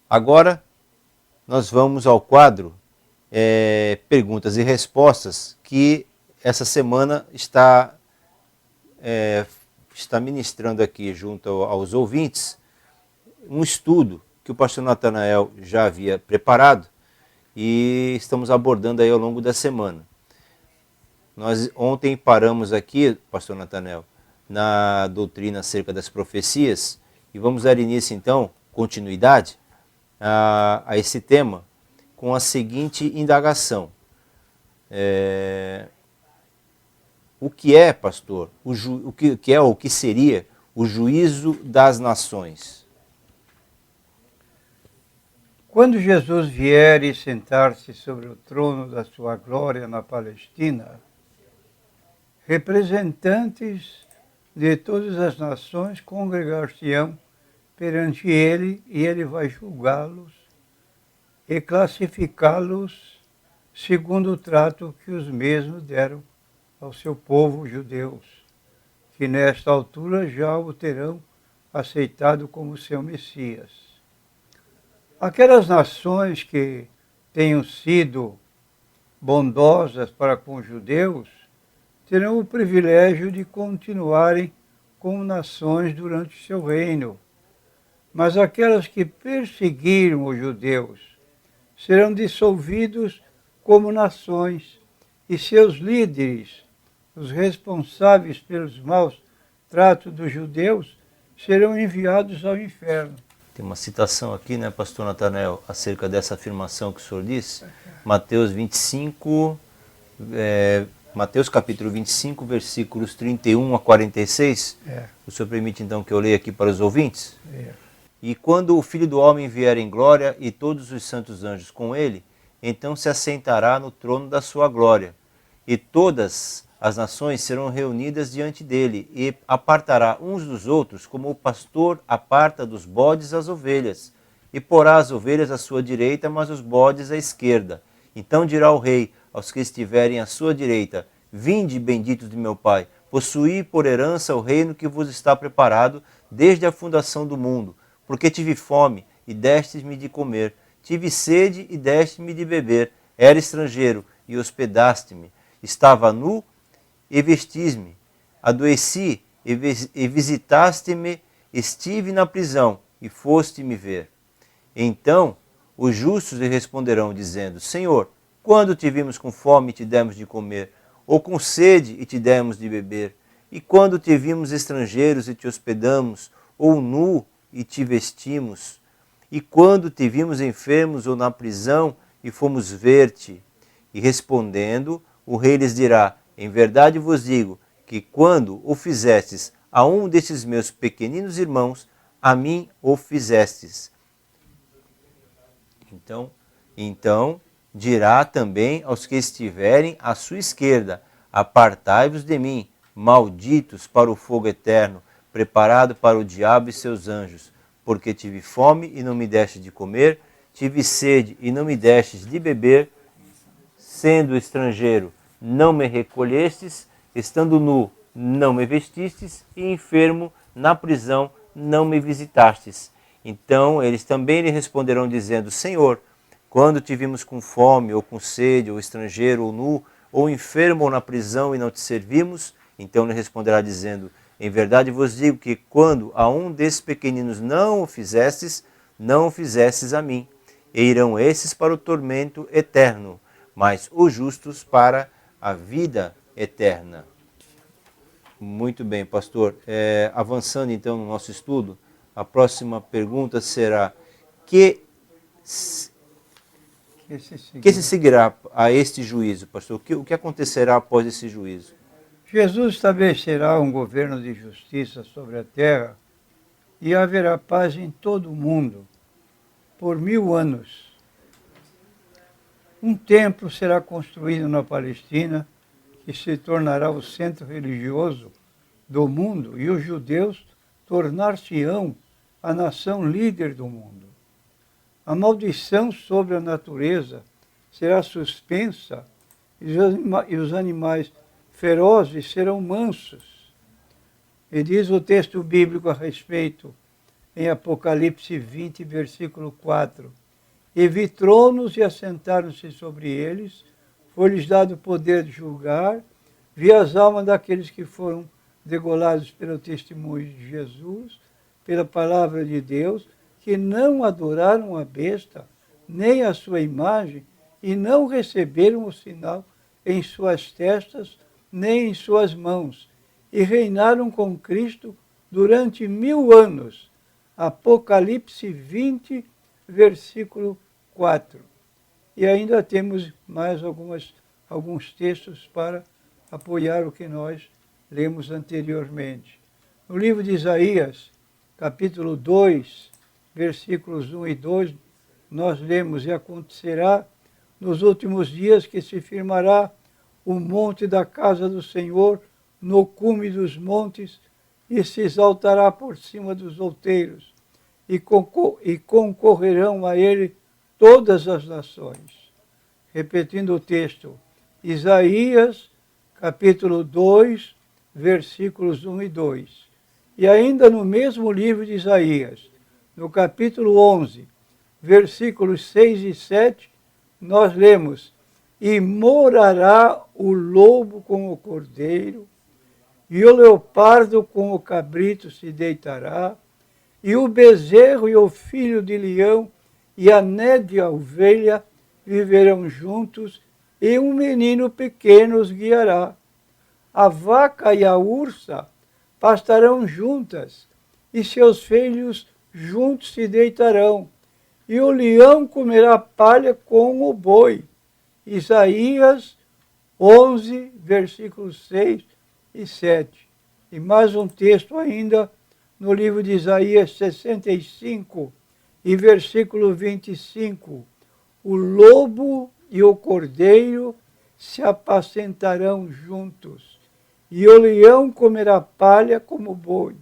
Agora nós vamos ao quadro Perguntas e Respostas, que essa semana está ministrando aqui junto aos ouvintes um estudo que o pastor Natanael já havia preparado e estamos abordando aí ao longo da semana. Nós ontem paramos aqui, pastor Natanael, na doutrina acerca das profecias e vamos dar início então, continuidade, a esse tema com a seguinte indagação. O que é, pastor, o que é ou o que seria o juízo das nações? Quando Jesus vier e sentar-se sobre o trono da sua glória na Palestina, representantes de todas as nações congregar-se-ão perante ele e ele vai julgá-los e classificá-los segundo o trato que os mesmos deram ao seu povo judeus, que nesta altura já o terão aceitado como seu Messias. Aquelas nações que tenham sido bondosas para com os judeus terão o privilégio de continuarem como nações durante seu reino. Mas aquelas que perseguiram os judeus serão dissolvidos como nações, e seus líderes, os responsáveis pelos maus tratos dos judeus, serão enviados ao inferno. Tem uma citação aqui, né, pastor Natanael, acerca dessa afirmação que o senhor disse. Mateus 25, Mateus capítulo 25, versículos 31 a 46. O senhor permite então que eu leia aqui para os ouvintes? E quando o Filho do Homem vier em glória e todos os santos anjos com ele, então se assentará no trono da sua glória. E todas as nações serão reunidas diante dele, e apartará uns dos outros, como o pastor aparta dos bodes as ovelhas. E porá as ovelhas à sua direita, mas os bodes à esquerda. Então dirá o rei aos que estiverem à sua direita: Vinde, benditos de meu Pai, possuí por herança o reino que vos está preparado desde a fundação do mundo. Porque tive fome, e destes-me de comer, tive sede, e deste-me de beber, era estrangeiro, e hospedaste-me, estava nu, e vestis-me, adoeci, e visitaste-me, estive na prisão, e foste-me ver. Então os justos lhe responderão, dizendo: Senhor, quando te vimos com fome e te demos de comer, ou com sede e te demos de beber? E quando te vimos estrangeiros e te hospedamos, ou nu e te vestimos? E quando te vimos enfermos ou na prisão e fomos ver-te? E respondendo, o rei lhes dirá: Em verdade vos digo que quando o fizestes a um destes meus pequeninos irmãos, a mim o fizestes. Então dirá também aos que estiverem à sua esquerda: Apartai-vos de mim, malditos, para o fogo eterno, preparado para o diabo e seus anjos. Porque tive fome e não me deste de comer, tive sede e não me destes de beber, sendo estrangeiro, não me recolhestes, estando nu, não me vestistes, e enfermo, na prisão, não me visitastes. Então eles também lhe responderão, dizendo: Senhor, quando te vimos com fome, ou com sede, ou estrangeiro, ou nu, ou enfermo, ou na prisão, e não te servimos? Então lhe responderá, dizendo: Em verdade vos digo que quando a um desses pequeninos não o fizestes, não o fizestes a mim. E irão esses para o tormento eterno, mas os justos para a vida eterna. Muito bem, pastor. Avançando então no nosso estudo, a próxima pergunta será: que se seguirá a este juízo, pastor? O que acontecerá após esse juízo? Jesus estabelecerá um governo de justiça sobre a terra e haverá paz em todo o mundo por 1000 anos. Um templo será construído na Palestina, que se tornará o centro religioso do mundo, e os judeus tornar-se-ão a nação líder do mundo. A maldição sobre a natureza será suspensa e os animais ferozes serão mansos. E diz o texto bíblico a respeito em Apocalipse 20, versículo 4. E vi tronos e assentaram-se sobre eles, foi-lhes dado o poder de julgar, vi as almas daqueles que foram degolados pelo testemunho de Jesus, pela palavra de Deus, que não adoraram a besta, nem a sua imagem, e não receberam o sinal em suas testas, nem em suas mãos, e reinaram com Cristo durante 1000 anos. Apocalipse 20, versículo 4. E ainda temos mais alguns textos para apoiar o que nós lemos anteriormente. No livro de Isaías, capítulo 2, versículos 1 e 2, nós lemos: e acontecerá nos últimos dias que se firmará o monte da casa do Senhor no cume dos montes e se exaltará por cima dos outeiros e concorrerão a ele todas as nações. Repetindo o texto, Isaías, capítulo 2, versículos 1 e 2. E ainda no mesmo livro de Isaías, no capítulo 11, versículos 6 e 7, nós lemos: e morará o lobo com o cordeiro, e o leopardo com o cabrito se deitará, e o bezerro e o filho de leão e a nédia ovelha viverão juntos, e um menino pequeno os guiará. A vaca e a ursa pastarão juntas, e seus filhos juntos se deitarão, e o leão comerá palha com o boi. Isaías 11, versículos 6 e 7. E mais um texto ainda no livro de Isaías 65, e versículo 25. O lobo e o cordeiro se apacentarão juntos, e o leão comerá palha como boi,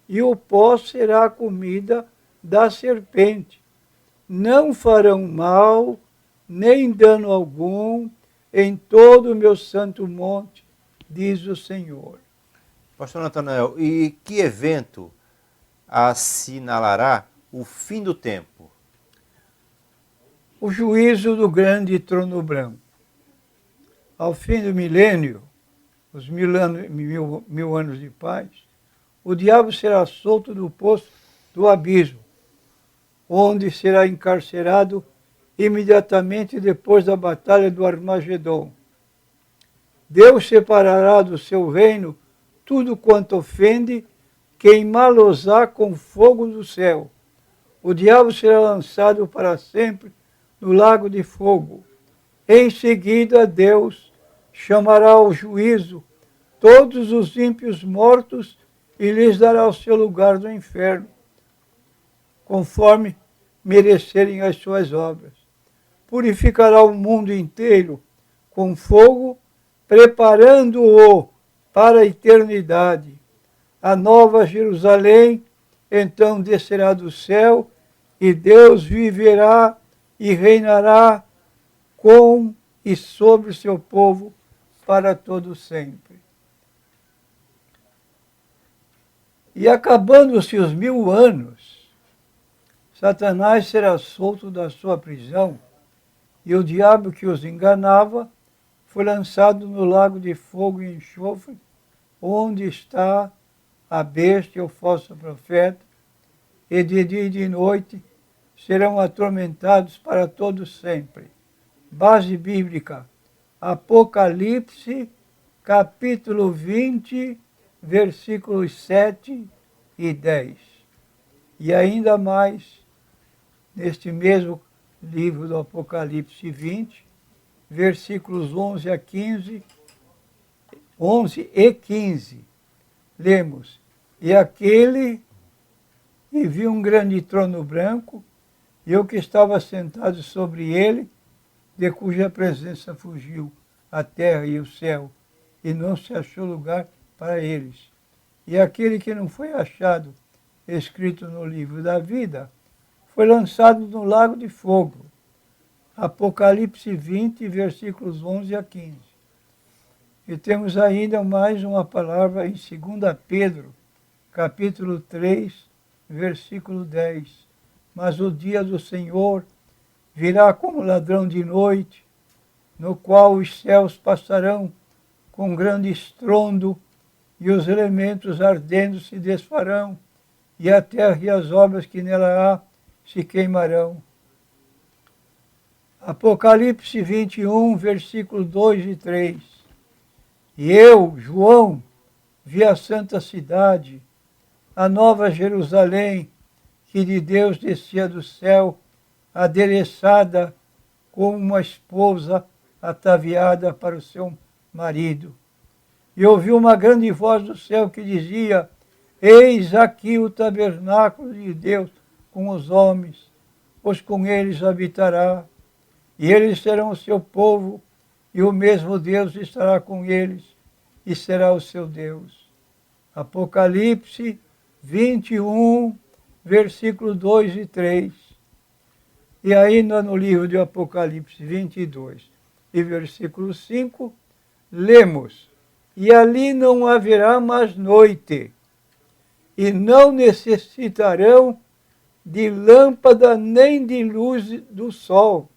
e o pó será a comida da serpente. Não farão mal, nem dano algum, em todo o meu santo monte, diz o Senhor. Pastor Natanael, e que evento assinalará o fim do tempo? O juízo do grande trono branco. Ao fim do milênio, os 1000 anos de paz, o diabo será solto do poço do abismo, onde será encarcerado imediatamente depois da batalha do Armagedon. Deus separará do seu reino tudo quanto ofende, queimá-los-á com fogo do céu. O diabo será lançado para sempre no lago de fogo. Em seguida, Deus chamará ao juízo todos os ímpios mortos e lhes dará o seu lugar no inferno, conforme merecerem as suas obras. Purificará o mundo inteiro com fogo, preparando-o para a eternidade. A nova Jerusalém então descerá do céu, e Deus viverá e reinará com e sobre o seu povo para todo sempre. E acabando-se os 1000 anos, Satanás será solto da sua prisão, e o diabo que os enganava foi lançado no lago de fogo e enxofre, onde está a besta e o falso profeta, e de dia e de noite serão atormentados para todo sempre. Base bíblica, Apocalipse, capítulo 20, versículos 7 e 10. E ainda mais, neste mesmo livro do Apocalipse 20, versículos 11 a 15, 11 e 15, lemos: e aquele, e viu um grande trono branco, e o que estava sentado sobre ele, de cuja presença fugiu a terra e o céu, e não se achou lugar para eles. E aquele que não foi achado escrito no livro da vida, foi lançado no lago de fogo. Apocalipse 20, versículos 11 a 15. E temos ainda mais uma palavra em 2 Pedro, capítulo 3, versículo 10. Mas o dia do Senhor virá como ladrão de noite, no qual os céus passarão com grande estrondo, e os elementos ardendo se desfarão, e a terra e as obras que nela há se queimarão. Apocalipse 21, versículos 2 e 3. E eu, João, vi a santa cidade, a nova Jerusalém, que de Deus descia do céu, adereçada como uma esposa ataviada para o seu marido. E ouvi uma grande voz do céu que dizia: Eis aqui o tabernáculo de Deus com os homens, pois com eles habitará, e eles serão o seu povo, e o mesmo Deus estará com eles, e será o seu Deus. Apocalipse 21, versículos 2 e 3. E ainda no livro de Apocalipse 22 e versículo 5, lemos: E ali não haverá mais noite, e não necessitarão de lâmpada nem de luz do sol,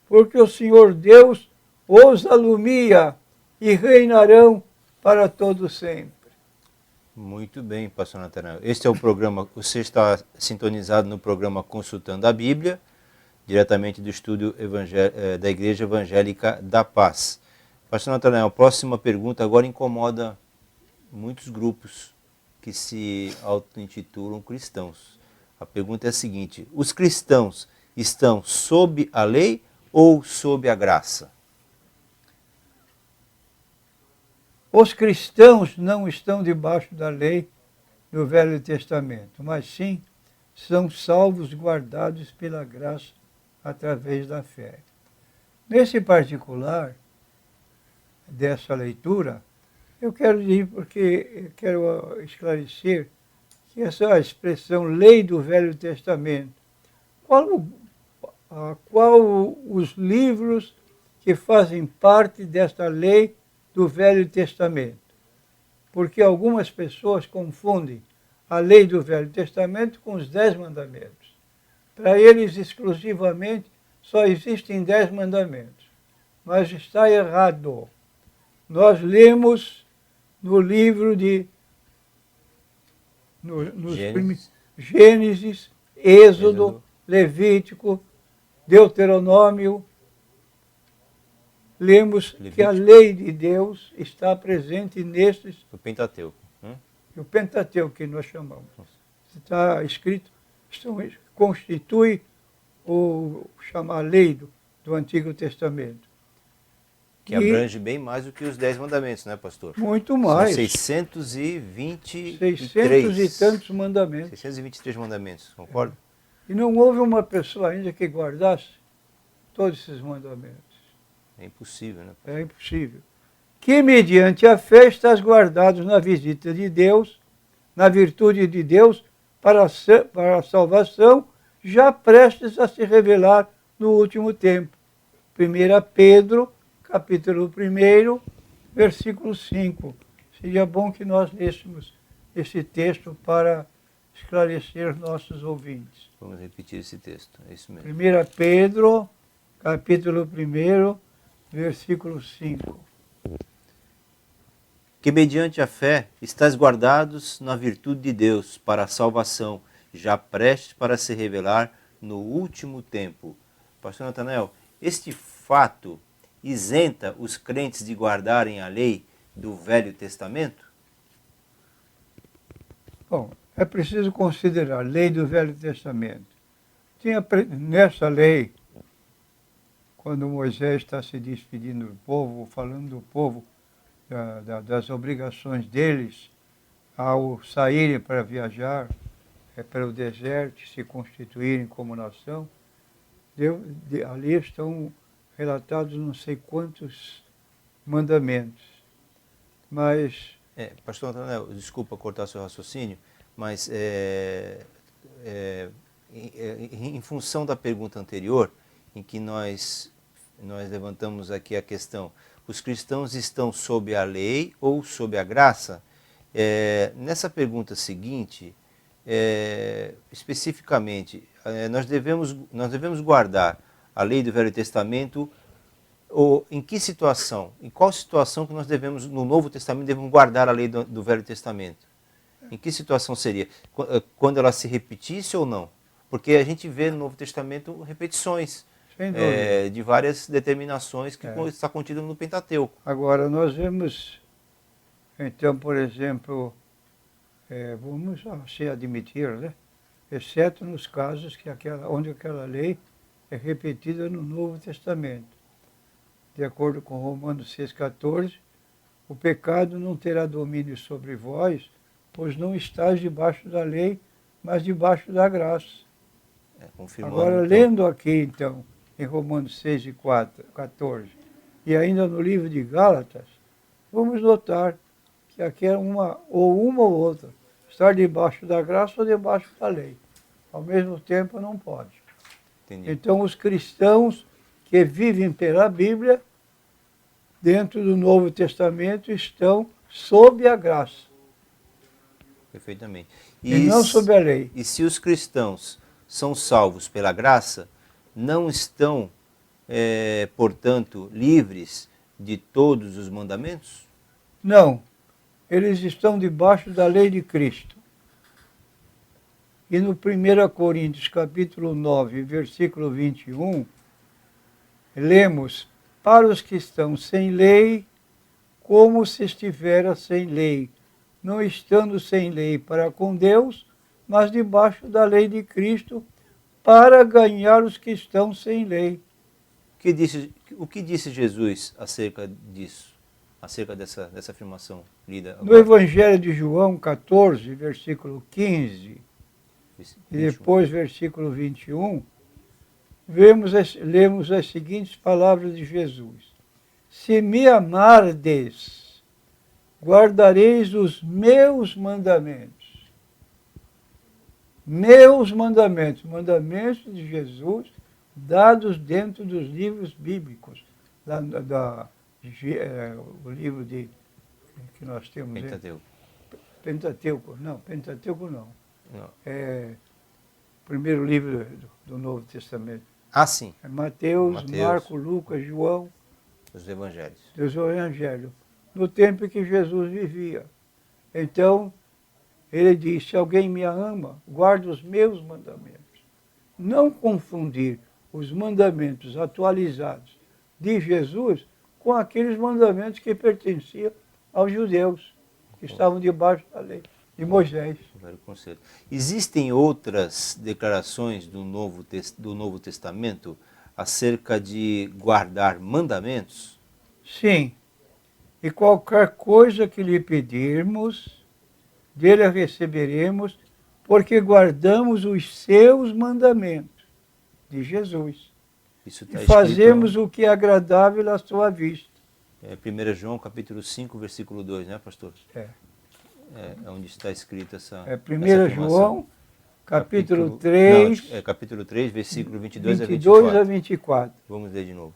porque o Senhor Deus os alumia e reinarão para todo sempre. Muito bem, pastor Natanael. Este é o programa, você está sintonizado no programa Consultando a Bíblia, diretamente do estúdio da Igreja Evangélica da Paz. Pastor Natanael, a próxima pergunta agora incomoda muitos grupos que se auto-intitulam cristãos. A pergunta é a seguinte: os cristãos estão sob a lei ou sob a graça? Os cristãos não estão debaixo da lei do Velho Testamento, mas sim são salvos, guardados pela graça através da fé. Nesse particular dessa leitura, eu quero dizer, porque eu quero esclarecer que essa expressão lei do Velho Testamento, qual os livros que fazem parte desta lei do Velho Testamento? Porque algumas pessoas confundem a lei do Velho Testamento com os 10 mandamentos. Para eles, exclusivamente, só existem 10 mandamentos. Mas está errado. Nós lemos no livro de Gênesis, Êxodo, Levítico, Deuteronômio. Lemos que a lei de Deus está presente nesses... O Pentateuco. O Pentateuco que nós chamamos. Está escrito, constitui o chamar lei do Antigo Testamento. Que abrange bem mais do que os 10 mandamentos, né, pastor? Muito mais. São 623. 600 e tantos mandamentos. 623 mandamentos, concorda? E não houve uma pessoa ainda que guardasse todos esses mandamentos. É impossível, né? É impossível. Que mediante a fé estás guardados na visita de Deus, na virtude de Deus, para a salvação, já prestes a se revelar no último tempo. 1 Pedro, capítulo 1, versículo 5. Seria bom que nós lêssemos esse texto para esclarecer nossos ouvintes. Vamos repetir esse texto, é isso mesmo. 1 Pedro, capítulo 1, versículo 5. Que mediante a fé estáis guardados na virtude de Deus para a salvação, já prestes para se revelar no último tempo. Pastor Natanael, este fato isenta os crentes de guardarem a lei do Velho Testamento? Bom, é preciso considerar a lei do Velho Testamento. Nessa lei, quando Moisés está se despedindo do povo, falando do povo, das obrigações deles ao saírem para viajar para o deserto, se constituírem como nação, ali estão relatados não sei quantos mandamentos. Mas... Pastor Antônio, desculpa cortar seu raciocínio, mas em função da pergunta anterior, em que nós levantamos aqui a questão, os cristãos estão sob a lei ou sob a graça? Nessa pergunta seguinte, especificamente, nós devemos guardar a lei do Velho Testamento, ou em que situação, em qual situação que nós devemos, no Novo Testamento, devemos guardar a lei do Velho Testamento? Em que situação seria? Quando ela se repetisse ou não? Porque a gente vê no Novo Testamento repetições de várias determinações que está contido no Pentateuco. Agora, nós vemos, então, por exemplo, vamos assim admitir, né? Exceto nos casos onde aquela lei é repetida no Novo Testamento. De acordo com Romanos 6,14, o pecado não terá domínio sobre vós, pois não estáis debaixo da lei, mas debaixo da graça. Agora, então, lendo aqui, então, em Romanos 6,14, e ainda no livro de Gálatas, vamos notar que aqui é uma ou outra. Estar debaixo da graça ou debaixo da lei. Ao mesmo tempo, não pode. Entendi. Então, os cristãos que vivem pela Bíblia, dentro do Novo Testamento, estão sob a graça. Perfeitamente. E não sob a lei. E se os cristãos são salvos pela graça, não estão, portanto, livres de todos os mandamentos? Não. Eles estão debaixo da lei de Cristo. E no 1 Coríntios, capítulo 9, versículo 21, lemos: para os que estão sem lei, como se estivera sem lei, não estando sem lei para com Deus, mas debaixo da lei de Cristo, para ganhar os que estão sem lei. O que disse Jesus acerca disso? Acerca dessa afirmação lida agora? No Evangelho de João 14, versículo 15, e depois versículo 21, lemos as seguintes palavras de Jesus: se me amardes, guardareis os meus mandamentos. Meus mandamentos, mandamentos de Jesus, dados dentro dos livros bíblicos, o livro que nós temos. Pentateuco. Pentateuco não. Primeiro livro do Novo Testamento. Ah, sim. Mateus, Marcos, Lucas, João. Os evangelhos. Dos evangelhos. No tempo em que Jesus vivia. Então, ele disse: se alguém me ama, guarda os meus mandamentos. Não confundir os mandamentos atualizados de Jesus com aqueles mandamentos que pertenciam aos judeus, que estavam debaixo da lei de Moisés. Existem outras declarações do Novo Testamento acerca de guardar mandamentos? Sim. E qualquer coisa que lhe pedirmos, dele a receberemos, porque guardamos os seus mandamentos, de Jesus. Isso tá e fazemos o que é agradável à sua vista. 1 João capítulo 5, versículo 2, né, pastor? É onde está escrita essa 1 João, capítulo 3... Não, capítulo 3, versículo 22 a 24. Vamos ler de novo.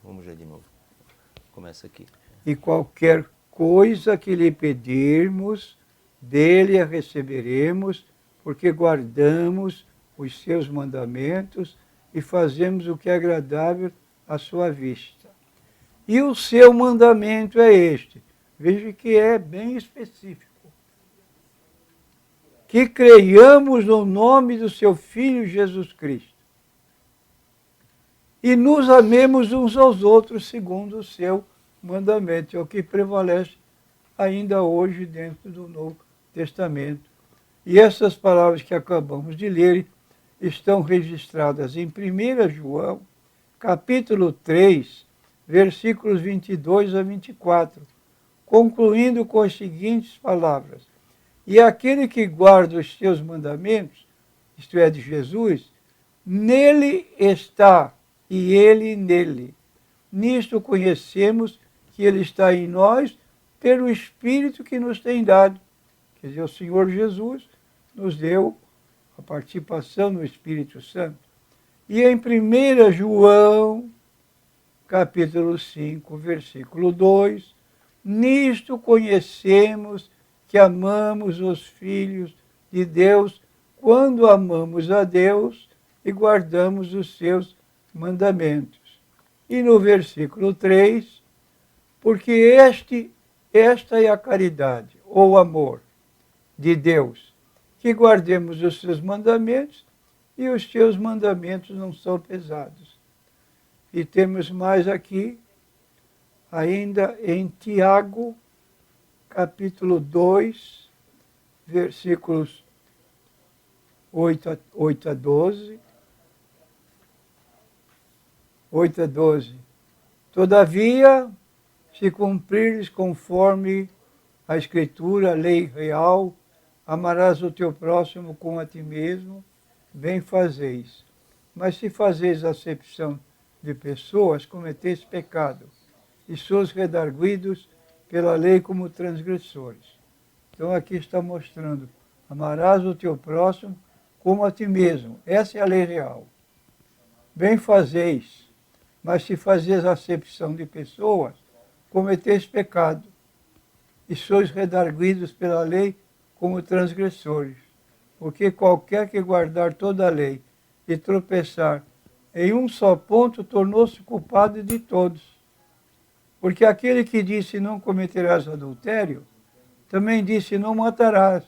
Começa aqui. E qualquer coisa que lhe pedirmos, dele a receberemos, porque guardamos os seus mandamentos e fazemos o que é agradável à sua vista. E o seu mandamento é este. Veja que é bem específico. Que creiamos no nome do seu Filho Jesus Cristo. E nos amemos uns aos outros segundo o seu mandamento. É o que prevalece ainda hoje dentro do Novo Testamento. E essas palavras que acabamos de ler estão registradas em 1 João, capítulo 3, versículos 22 a 24, concluindo com as seguintes palavras: e aquele que guarda os seus mandamentos, isto é, de Jesus, nele está e ele nele. Nisto conhecemos que ele está em nós pelo Espírito que nos tem dado. Quer dizer, o Senhor Jesus nos deu a participação no Espírito Santo. E em 1 João, capítulo 5, versículo 2, nisto conhecemos que amamos os filhos de Deus quando amamos a Deus e guardamos os seus mandamentos. E no versículo 3, porque esta é a caridade, ou amor de Deus, que guardemos os seus mandamentos, e os seus mandamentos não são pesados. E temos mais aqui, ainda em Tiago, capítulo 2, versículos 8 a 12. 8 a 12. Todavia, se cumprires conforme a Escritura, a lei real, amarás o teu próximo como a ti mesmo, bem fazeis. Mas se fazeis acepção de pessoas, cometeis pecado, e sois redarguidos pela lei como transgressores. Então aqui está mostrando, amarás o teu próximo como a ti mesmo. Essa é a lei real. Bem fazeis, mas se fazeis acepção de pessoas, cometeis pecado, e sois redarguidos pela lei como transgressores. Porque qualquer que guardar toda a lei e tropeçar em um só ponto, tornou-se culpado de todos. Porque aquele que disse não cometerás adultério, também disse não matarás.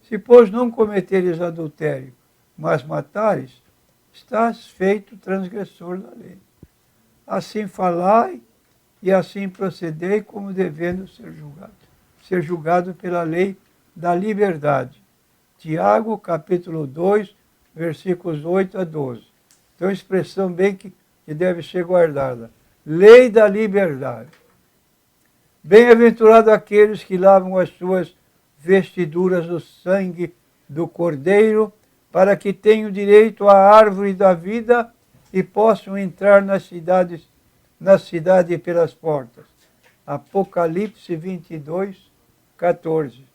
Se, pois, não cometeres adultério, mas matares, estás feito transgressor da lei. Assim falai e assim procedei como devendo ser julgado pela lei da liberdade. Tiago, capítulo 2, versículos 8 a 12. Então, expressão bem que deve ser guardada. Lei da liberdade. Bem-aventurado aqueles que lavam as suas vestiduras no sangue do Cordeiro, para que tenham direito à árvore da vida e possam entrar na cidade pelas portas. Apocalipse 22, 14.